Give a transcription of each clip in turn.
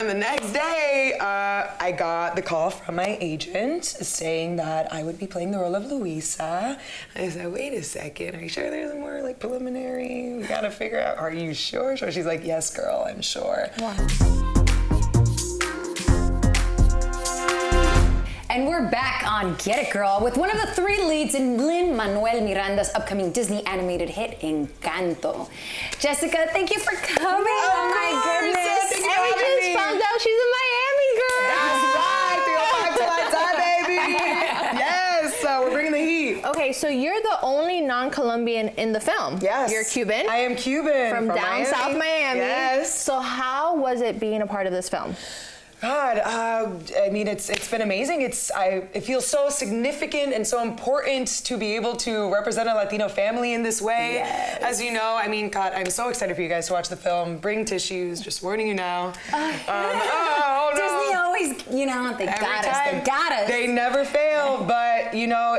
And the next day, I got the call from my agent saying that I would be playing the role of Luisa. I said, wait a second, are you sure there's more like preliminary? We gotta figure out, are you sure? So she's like, yes, girl, I'm sure. Wow. And we're back on Get It Girl with one of the three leads in Lin-Manuel Miranda's upcoming Disney animated hit, Encanto. Jessica, thank you for coming. Oh my goodness. And we just found out she's in Miami, girl. That's right, 305 to my time, baby. Yes, we're bringing the heat. Okay, so you're the only non-Colombian in the film. Yes. You're Cuban. I am Cuban. From down south Miami. Yes. So how was it being a part of this film? God, I mean, it's been amazing. It feels so significant and so important to be able to represent a Latino family in this way. Yes. As you know, I mean, God, I'm so excited for you guys to watch the film. Bring tissues, just warning you now. Oh, no. Disney always, you know, they got us. They never fail, but you know,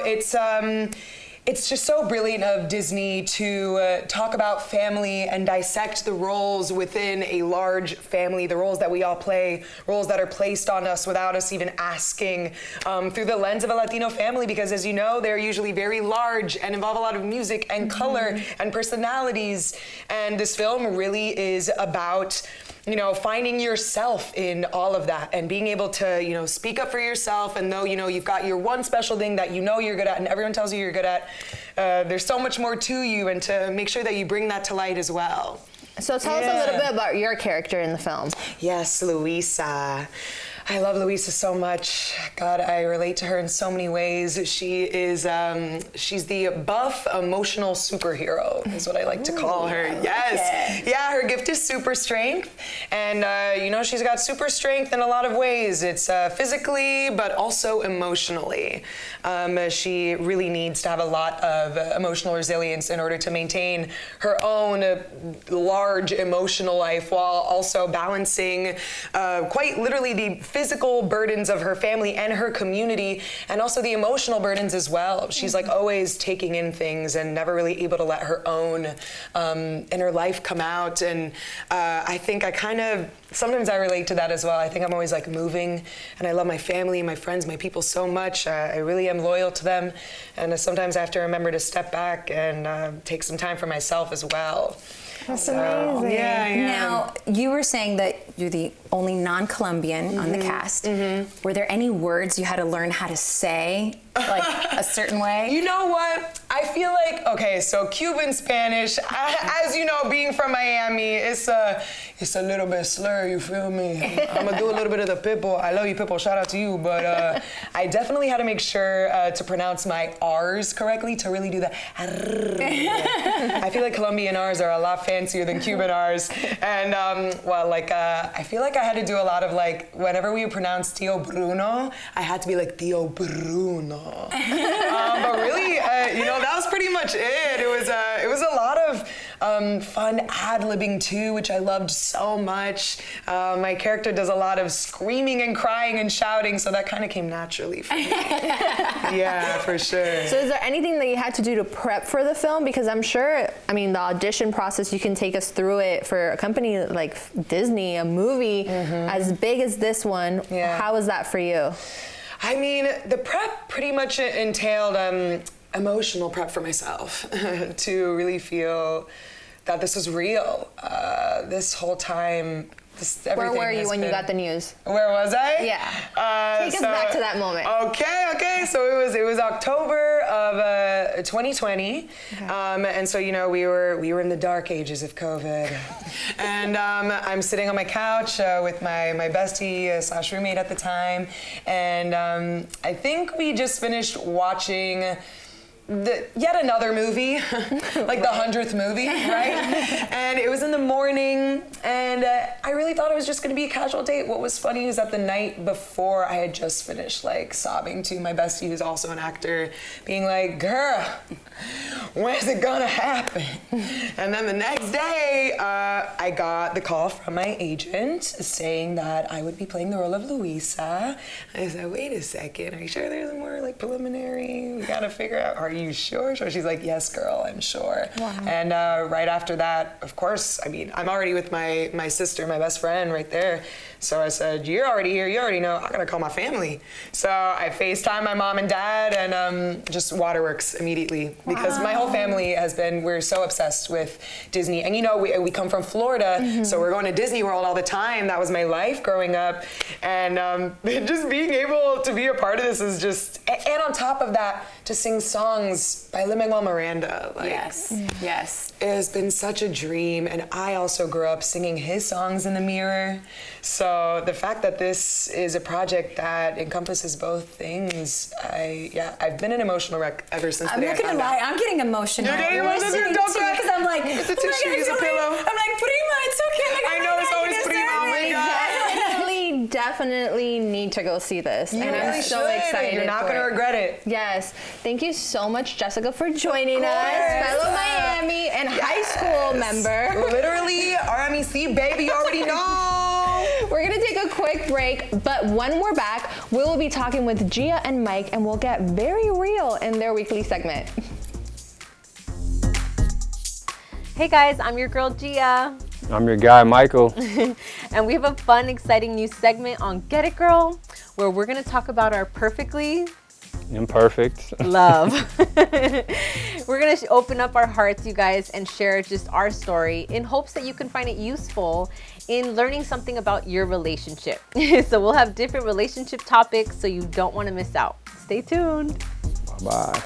it's just so brilliant of Disney to talk about family and dissect the roles within a large family, the roles that we all play, roles that are placed on us without us even asking, through the lens of a Latino family, because as you know, they're usually very large and involve a lot of music and color and personalities. And this film really is about, you know, finding yourself in all of that and being able to, you know, speak up for yourself. And though, you know, you've got your one special thing that you know you're good at and everyone tells you you're good at, there's so much more to you, and to make sure that you bring that to light as well. So tell us a little bit about your character in the film. Yes, Luisa. I love Luisa so much. God, I relate to her in so many ways. She is, she's the buff, emotional superhero, is what I like to call her. Yes. Yeah, her gift is super strength. And, you know, she's got super strength in a lot of ways. It's physically, but also emotionally. She really needs to have a lot of emotional resilience in order to maintain her own large emotional life, while also balancing quite literally the physical burdens of her family and her community, and also the emotional burdens as well. She's like always taking in things and never really able to let her own inner life come out. And I think sometimes I relate to that as well. I think I'm always like moving, and I love my family, my friends, my people so much. I really am loyal to them, and sometimes I have to remember to step back and take some time for myself as well. That's amazing. Yeah. Now, you were saying that you're the only non-Colombian on the cast. Were there any words you had to learn how to say, like a certain way? You know what? I feel like, okay, so Cuban Spanish, as you know, being from Miami, it's a little bit slur, you feel me? I'm gonna do a little bit of the Pitbull. I love you, Pitbull, shout out to you, but I definitely had to make sure to pronounce my R's correctly, to really do the I feel like Colombian R's are a lot fancier than Cuban R's. And, I feel like I had to do a lot of, like, whenever we would pronounce Tio Bruno, I had to be like, Tio Bruno. But really, you know, that was pretty much it. It was a lot of fun ad-libbing too, which I loved so much. My character does a lot of screaming and crying and shouting, so that kind of came naturally for me. Yeah, for sure. So is there anything that you had to do to prep for the film? Because I'm sure, I mean, the audition process, you can take us through it for a company like Disney, a movie as big as this one. Yeah. How was that for you? I mean, the prep pretty much entailed emotional prep for myself to really feel that this was real. This whole time, where were you when you got the news? Where was I? Yeah. Take us back to that moment. Okay. So it was October of 2020, and so you know we were in the dark ages of COVID, and I'm sitting on my couch with my bestie slash roommate at the time, and I think we just finished watching yet another movie, like the 100th movie, right? And it was in the morning, and I really thought it was just gonna be a casual date. What was funny is that the night before, I had just finished like sobbing to my bestie, who's also an actor, being like, girl, when's it gonna happen? And then the next day, I got the call from my agent saying that I would be playing the role of Luisa. I said, wait a second, are you sure there's more like preliminary? We gotta figure out, are you you sure? She's like, yes, girl, I'm sure. Wow. And right after that, of course, I mean, I'm already with my sister, my best friend right there. So I said, you're already here, you already know, I gotta call my family. So I FaceTime my mom and dad and just waterworks immediately. Because my whole family we're so obsessed with Disney. And you know, we come from Florida, so we're going to Disney World all the time. That was my life growing up. And just being able to be a part of this is just, and on top of that, to sing songs by Lin-Manuel Miranda. Like, yes. It has been such a dream, and I also grew up singing his songs in the mirror. So the fact that this is a project that encompasses both things, I've been an emotional wreck ever since the day I found out. I'm not gonna lie, I'm getting emotional. You're getting emotional? Don't cry. Because I'm like, it's a tissue, it's a pillow. I'm like, Prima, it's okay. Like, I know, it's always Prima. Oh my God. Definitely need to go see this. And I'm so excited. You're not gonna regret it. Yes. Thank you so much, Jessica, for joining us. Fellow Miami and high school member. Literally, RMEC, baby, you already know. We're gonna take a quick break, but when we're back, we will be talking with Gia and Mike, and we'll get very real in their weekly segment. Hey guys, I'm your girl Gia. I'm your guy, Michael. And we have a fun, exciting new segment on Get It Girl, where we're gonna talk about our perfectly imperfect love. We're gonna open up our hearts, you guys, and share just our story in hopes that you can find it useful in learning something about your relationship. So we'll have different relationship topics, so you don't wanna miss out. Stay tuned. Bye-bye.